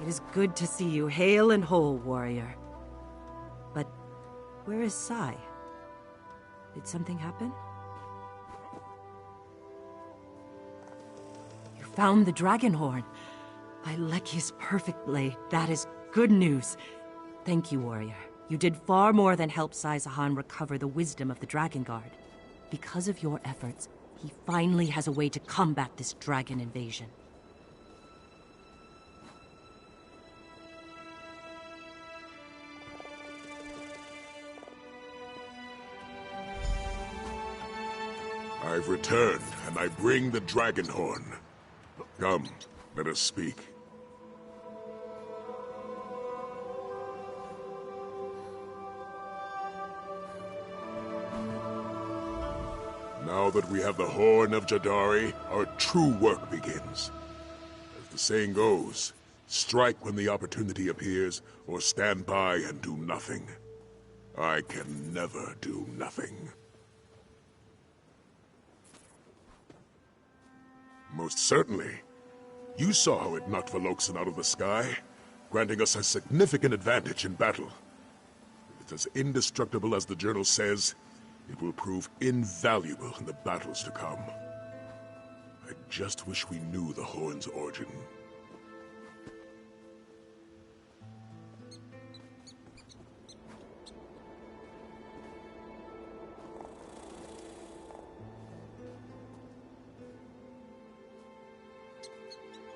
It is good to see you hale and whole, warrior. But where is Sai? Did something happen? You found the dragon horn. By Leki's perfect blade, that is good news. Thank you, warrior. You did far more than help Sai Sahan recover the wisdom of the Dragon Guard. Because of your efforts, he finally has a way to combat this dragon invasion. I've returned, and I bring the dragon horn. Come, let us speak. Now that we have the Horn of Jadari, our true work begins. As the saying goes, strike when the opportunity appears, or stand by and do nothing. I can never do nothing. Most certainly. You saw how it knocked Veloxen out of the sky, granting us a significant advantage in battle. If it's as indestructible as the journal says, it will prove invaluable in the battles to come. I just wish we knew the Horn's origin.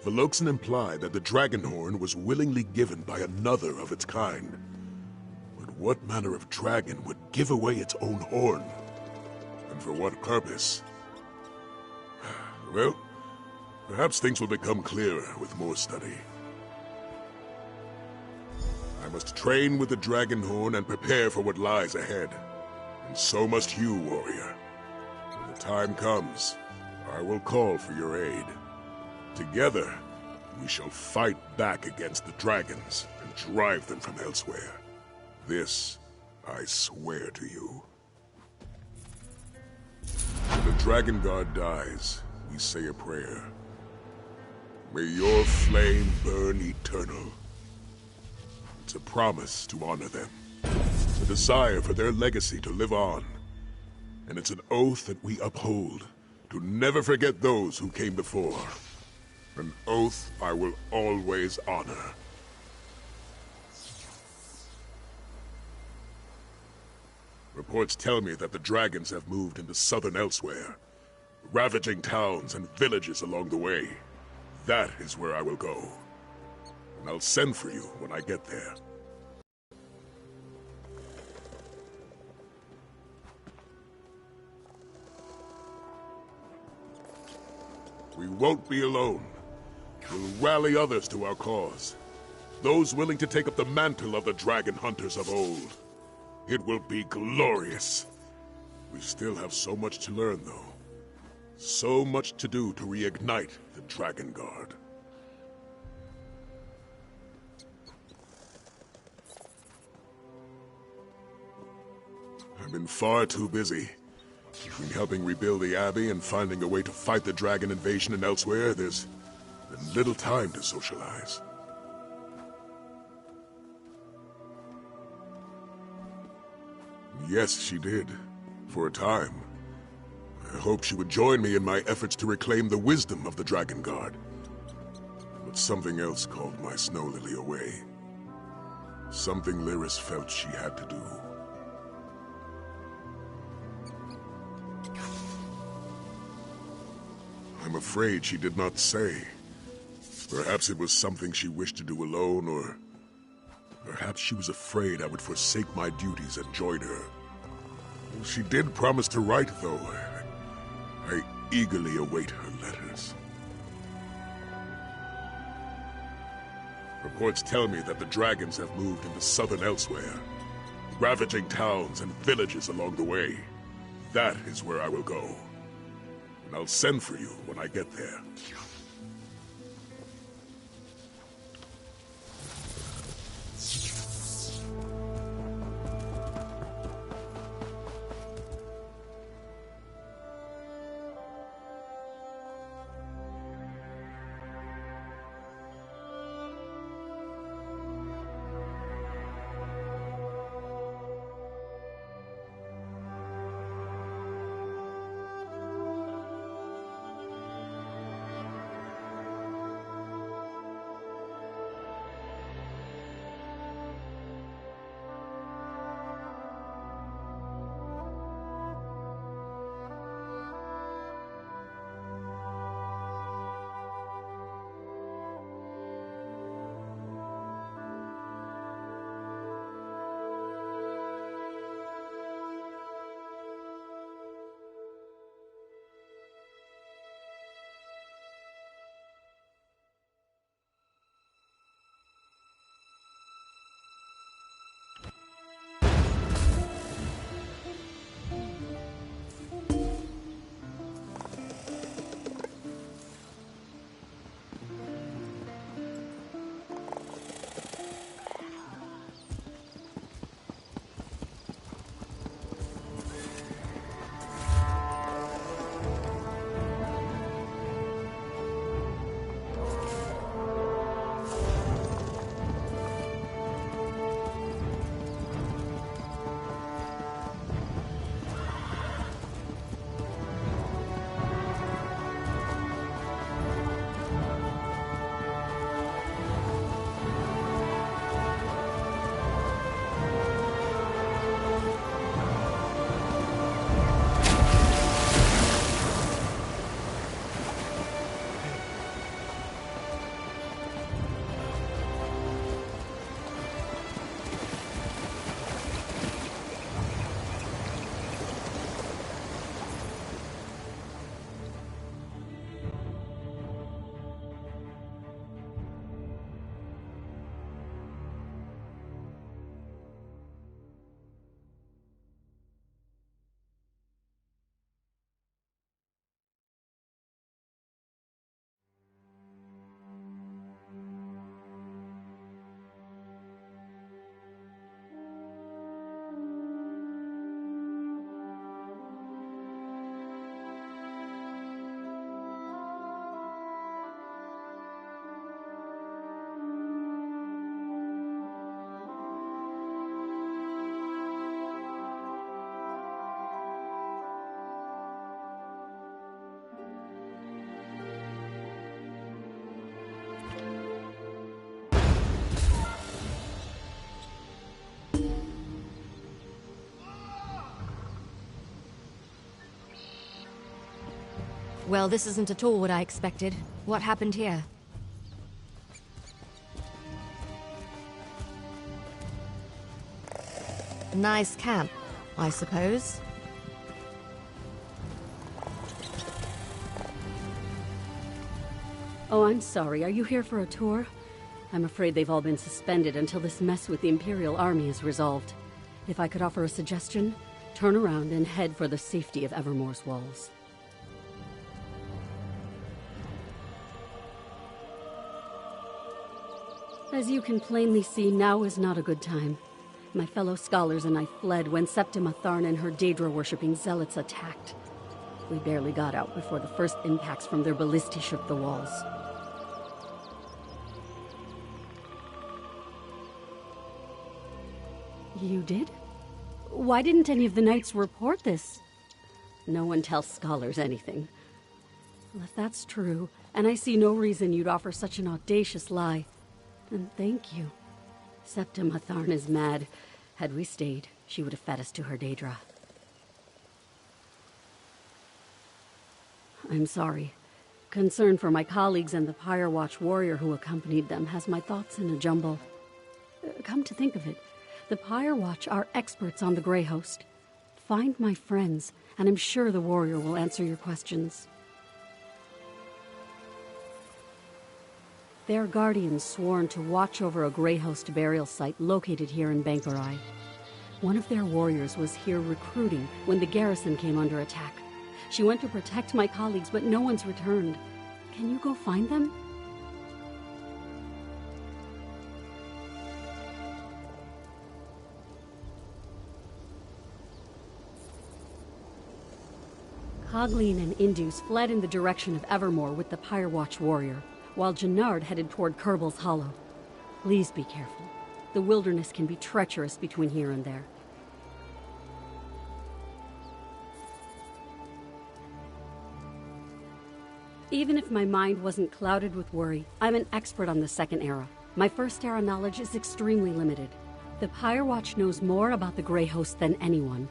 Veloxen implied that the Dragon Horn was willingly given by another of its kind. But what manner of dragon would give away its own horn? And for what purpose? Well, perhaps things will become clearer with more study. I must train with the Dragon Horn and prepare for what lies ahead. And so must you, warrior. When the time comes, I will call for your aid. Together, we shall fight back against the dragons and drive them from elsewhere. This, I swear to you. When the Dragon Guard dies, we say a prayer. May your flame burn eternal. It's a promise to honor them, a desire for their legacy to live on. And it's an oath that we uphold, to never forget those who came before. An oath I will always honor. Reports tell me that the dragons have moved into southern Elsewhere, ravaging towns and villages along the way. That is where I will go. And I'll send for you when I get there. We won't be alone. We'll rally others to our cause. Those willing to take up the mantle of the dragon hunters of old. It will be glorious. We still have so much to learn, though. So much to do to reignite the Dragon Guard. I've been far too busy. Between helping rebuild the Abbey and finding a way to fight the dragon invasion and elsewhere, there's been little time to socialize. Yes, she did. For a time. I hoped she would join me in my efforts to reclaim the wisdom of the Dragon Guard. But something else called my Snow Lily away. Something Lyris felt she had to do. I'm afraid she did not say. Perhaps it was something she wished to do alone, or perhaps she was afraid I would forsake my duties and join her. She did promise to write, though. I eagerly await her letters. Reports tell me that the dragons have moved into southern Elsewhere, ravaging towns and villages along the way. That is where I will go. And I'll send for you when I get there. Well, this isn't at all what I expected. What happened here? Nice camp, I suppose. Oh, I'm sorry. Are you here for a tour? I'm afraid they've all been suspended until this mess with the Imperial Army is resolved. If I could offer a suggestion, turn around and head for the safety of Evermore's walls. As you can plainly see, now is not a good time. My fellow scholars and I fled when Septima Tharn and her Daedra-worshipping zealots attacked. We barely got out before the first impacts from their ballistae shook the walls. You did? Why didn't any of the knights report this? No one tells scholars anything. Well, if that's true, and I see no reason you'd offer such an audacious lie, then thank you. Septima Tharn is mad. Had we stayed, she would have fed us to her Daedra. I'm sorry. Concern for my colleagues and the Firewatch warrior who accompanied them has my thoughts in a jumble. Come to think of it, the Firewatch are experts on the Grey Host. Find my friends, and I'm sure the warrior will answer your questions. They're guardians sworn to watch over a Grey Host burial site located here in Bankurai. One of their warriors was here recruiting when the garrison came under attack. She went to protect my colleagues, but no one's returned. Can you go find them? Cogleen and Indus fled in the direction of Evermore with the Firewatch warrior, while Jannard headed toward Kerbal's Hollow. Please be careful. The wilderness can be treacherous between here and there. Even if my mind wasn't clouded with worry, I'm an expert on the Second Era. My First Era knowledge is extremely limited. The Firewatch knows more about the Grey Host than anyone.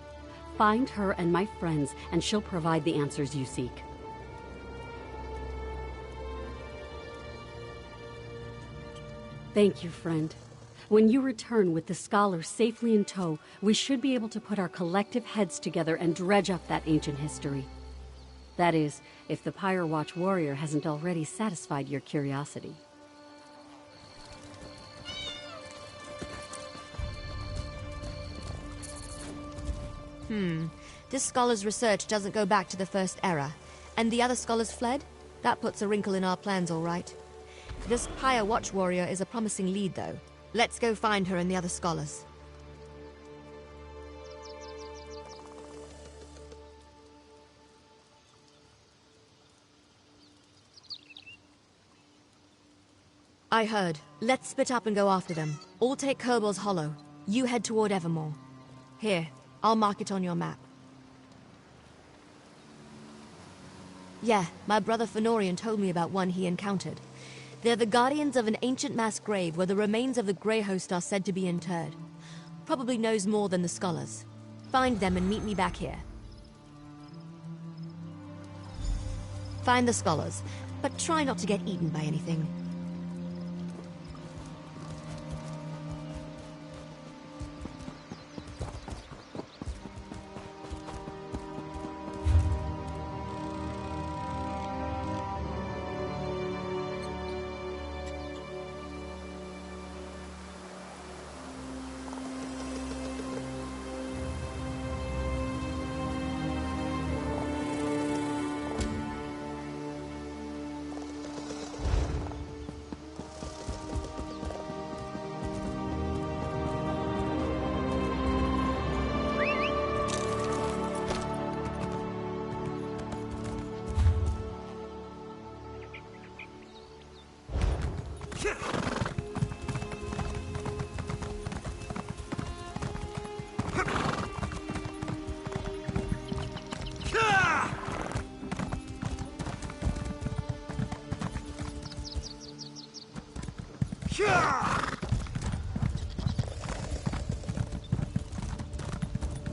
Find her and my friends, and she'll provide the answers you seek. Thank you, friend. When you return with the scholars safely in tow, we should be able to put our collective heads together and dredge up that ancient history. That is, if the Firewatch warrior hasn't already satisfied your curiosity. This scholar's research doesn't go back to the First Era. And the other scholars fled? That puts a wrinkle in our plans, all right. This Firewatch warrior is a promising lead, though. Let's go find her and the other scholars. I heard. Let's split up and go after them. I'll take Kerbal's Hollow. You head toward Evermore. Here, I'll mark it on your map. Yeah, my brother Fëanorian told me about one he encountered. They're the guardians of an ancient mass grave where the remains of the Grey Host are said to be interred. Probably knows more than the scholars. Find them and meet me back here. Find the scholars, but try not to get eaten by anything.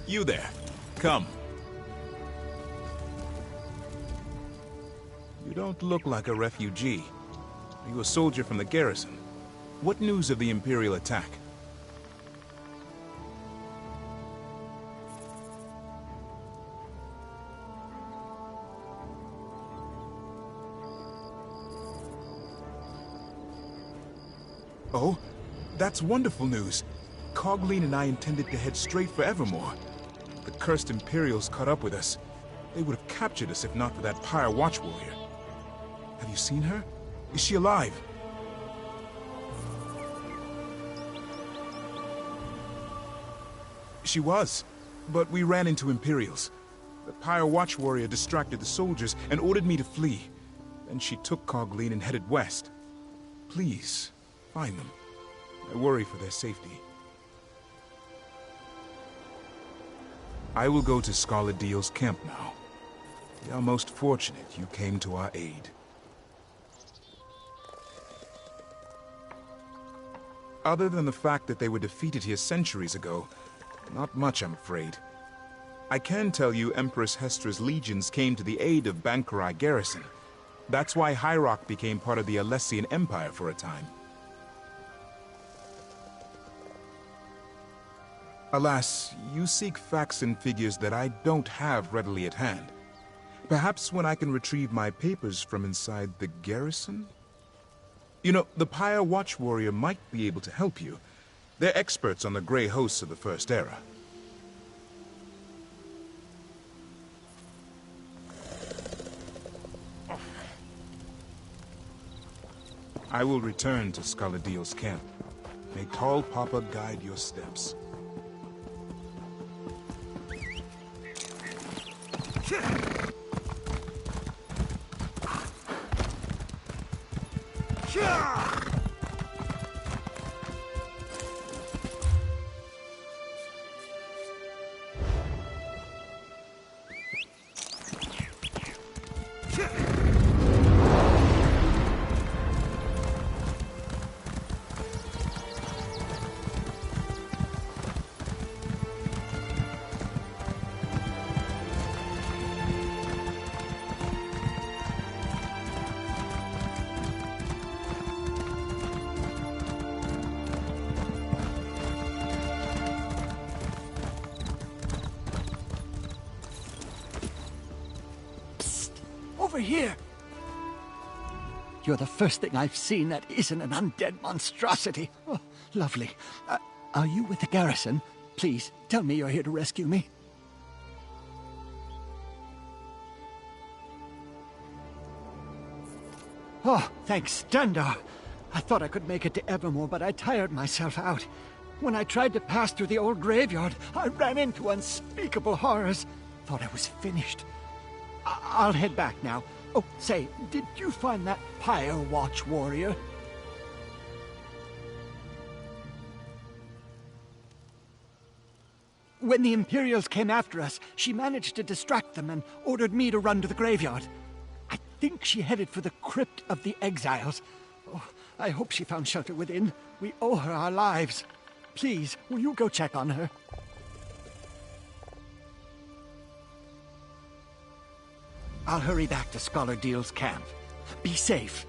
You there. Come. You don't look like a refugee. Are you a soldier from the garrison? What news of the Imperial attack? Oh, that's wonderful news. Cogleen and I intended to head straight for Evermore. The cursed Imperials caught up with us. They would have captured us if not for that Pyre Watch warrior. Have you seen her? Is she alive? She was, but we ran into Imperials. The Pyre Watch warrior distracted the soldiers and ordered me to flee. Then she took Cogleen and headed west. Please, find them. I worry for their safety. I will go to Skarladiel's camp now. We are most fortunate you came to our aid. Other than the fact that they were defeated here centuries ago, not much, I'm afraid. I can tell you Empress Hestra's legions came to the aid of Bankarai garrison. That's why Hyrok became part of the Alessian Empire for a time. Alas, you seek facts and figures that I don't have readily at hand. Perhaps when I can retrieve my papers from inside the garrison? You know, the Pyre Watch warrior might be able to help you. They're experts on the Grey hosts of the First Era. I will return to Skarladiel's camp. May Tall Papa guide your steps. Over here! You're the first thing I've seen that isn't an undead monstrosity. Oh, lovely. Are you with the garrison? Please, tell me you're here to rescue me. Oh, thanks, Dundar. I thought I could make it to Evermore, but I tired myself out. When I tried to pass through the old graveyard, I ran into unspeakable horrors. Thought I was finished. I'll head back now. Oh, say, did you find that Pyre Watch warrior? When the Imperials came after us, she managed to distract them and ordered me to run to the graveyard. I think she headed for the Crypt of the Exiles. Oh, I hope she found shelter within. We owe her our lives. Please, will you go check on her? I'll hurry back to Skarladiel's camp. Be safe.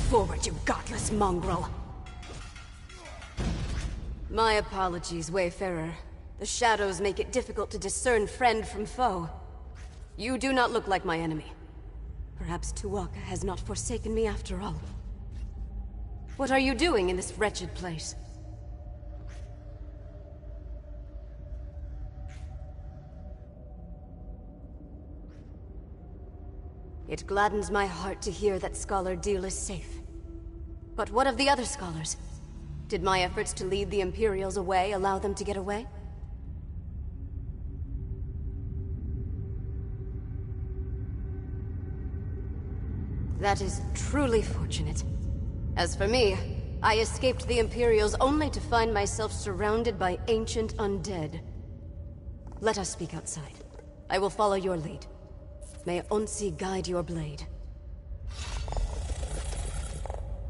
forward, you godless mongrel! My apologies, Wayfarer. The shadows make it difficult to discern friend from foe. You do not look like my enemy. Perhaps Tu'whacca has not forsaken me after all. What are you doing in this wretched place? It gladdens my heart to hear that Scholar Deal is safe. But what of the other scholars? Did my efforts to lead the Imperials away allow them to get away? That is truly fortunate. As for me, I escaped the Imperials only to find myself surrounded by ancient undead. Let us speak outside. I will follow your lead. May Onsi guide your blade.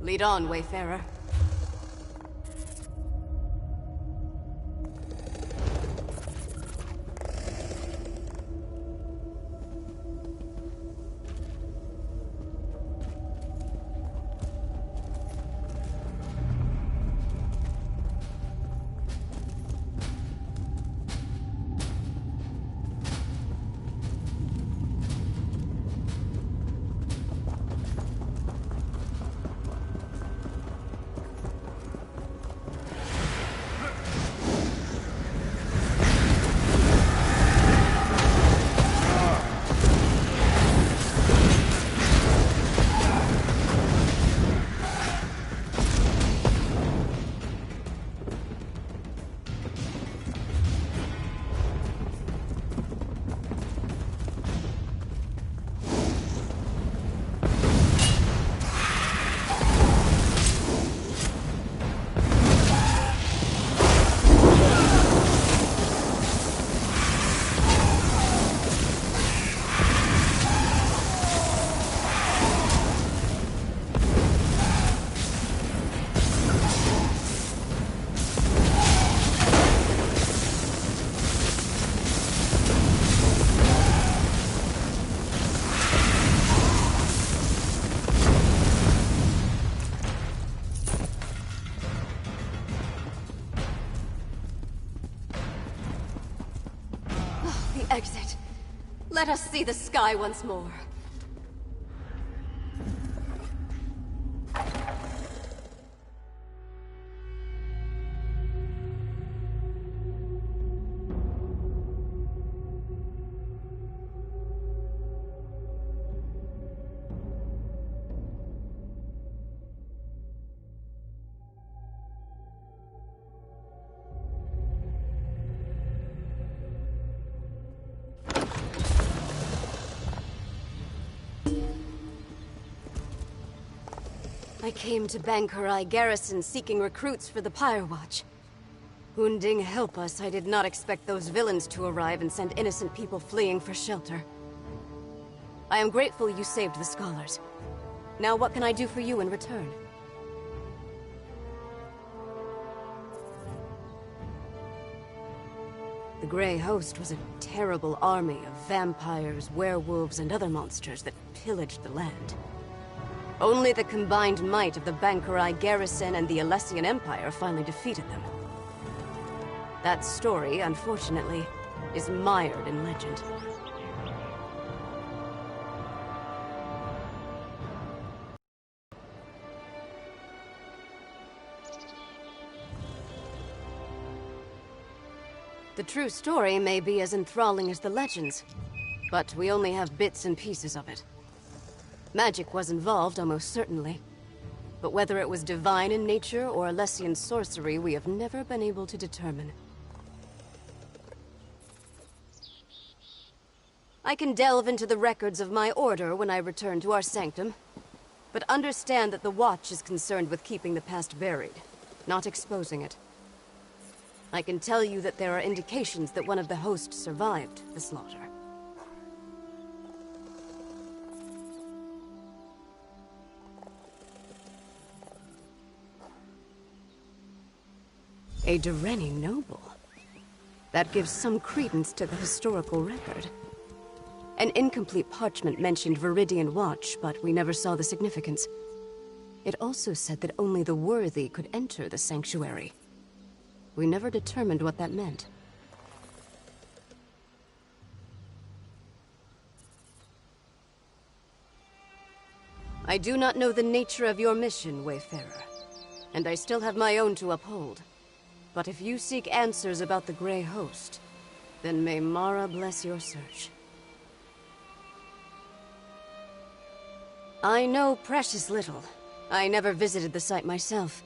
Lead on, Wayfarer. Exit. Let us see the sky once more. I came to Bankurai Garrison seeking recruits for the Pyre Watch. Hunding help us, I did not expect those villains to arrive and send innocent people fleeing for shelter. I am grateful you saved the scholars. Now what can I do for you in return? The Grey Host was a terrible army of vampires, werewolves, and other monsters that pillaged the land. Only the combined might of the Bankurai Garrison and the Alessian Empire finally defeated them. That story, unfortunately, is mired in legend. The true story may be as enthralling as the legends, but we only have bits and pieces of it. Magic was involved, almost certainly. But whether it was divine in nature or Alessian sorcery, we have never been able to determine. I can delve into the records of my order when I return to our sanctum, but understand that the Watch is concerned with keeping the past buried, not exposing it. I can tell you that there are indications that one of the hosts survived the slaughter. A Dureni noble. That gives some credence to the historical record. An incomplete parchment mentioned Viridian Watch, but we never saw the significance. It also said that only the worthy could enter the sanctuary. We never determined what that meant. I do not know the nature of your mission, Wayfarer, and I still have my own to uphold. But if you seek answers about the Grey Host, then may Mara bless your search. I know precious little. I never visited the site myself.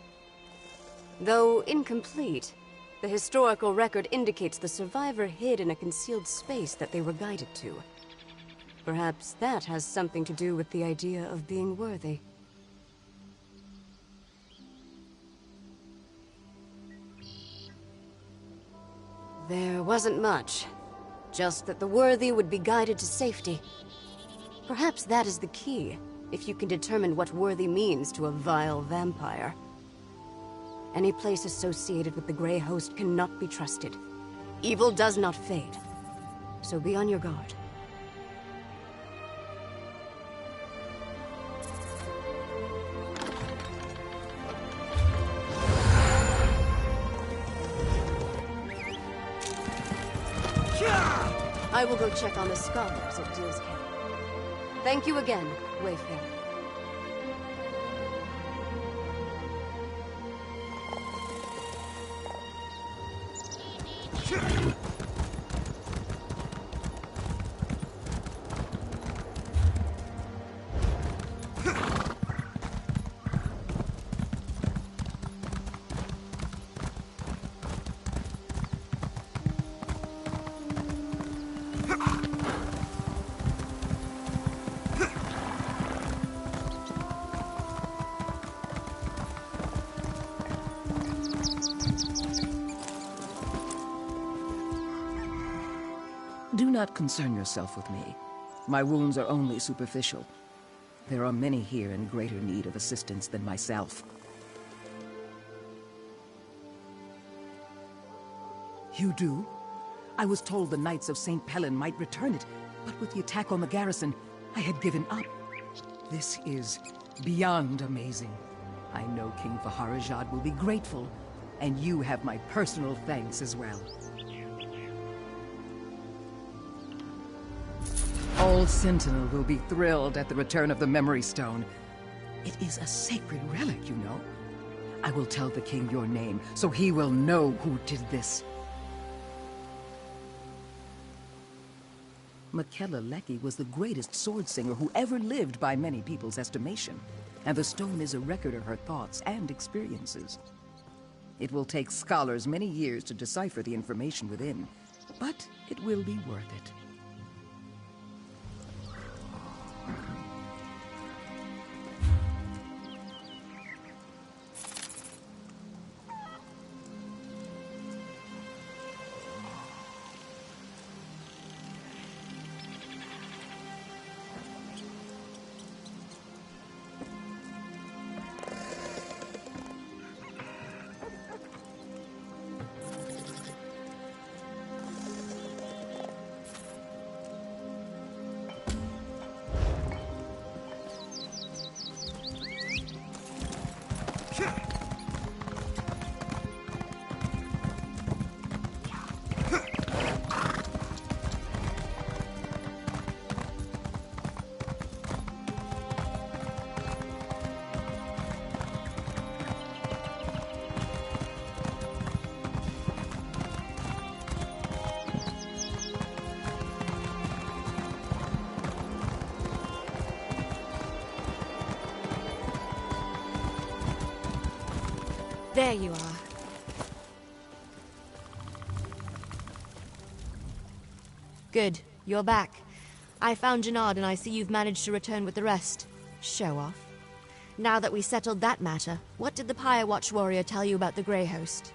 Though incomplete, the historical record indicates the survivor hid in a concealed space that they were guided to. Perhaps that has something to do with the idea of being worthy. There wasn't much. Just that the worthy would be guided to safety. Perhaps that is the key, if you can determine what worthy means to a vile vampire. Any place associated with the Grey Host cannot be trusted. Evil does not fade, so be on your guard. I will go check on the scholars at Dill's camp. Thank you again, Wayfarer. Do not concern yourself with me. My wounds are only superficial. There are many here in greater need of assistance than myself. You do? I was told the Knights of St. Pellin might return it, but with the attack on the garrison, I had given up. This is beyond amazing. I know King Faharajad will be grateful, and you have my personal thanks as well. Old Sentinel will be thrilled at the return of the Memory Stone. It is a sacred relic, you know. I will tell the king your name, so he will know who did this. Miquella Leckie was the greatest sword singer who ever lived by many people's estimation, and the stone is a record of her thoughts and experiences. It will take scholars many years to decipher the information within, but it will be worth it. There you are. Good. You're back. I found Jannard and I see you've managed to return with the rest. Show off. Now that we settled that matter, what did the Pyre Watch warrior tell you about the Grey Host?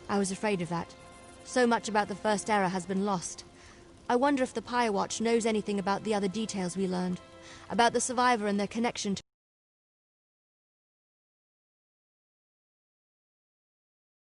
I was afraid of that. So much about the First Era has been lost. I wonder if the Pyre Watch knows anything about the other details we learned. About the survivor and their connection to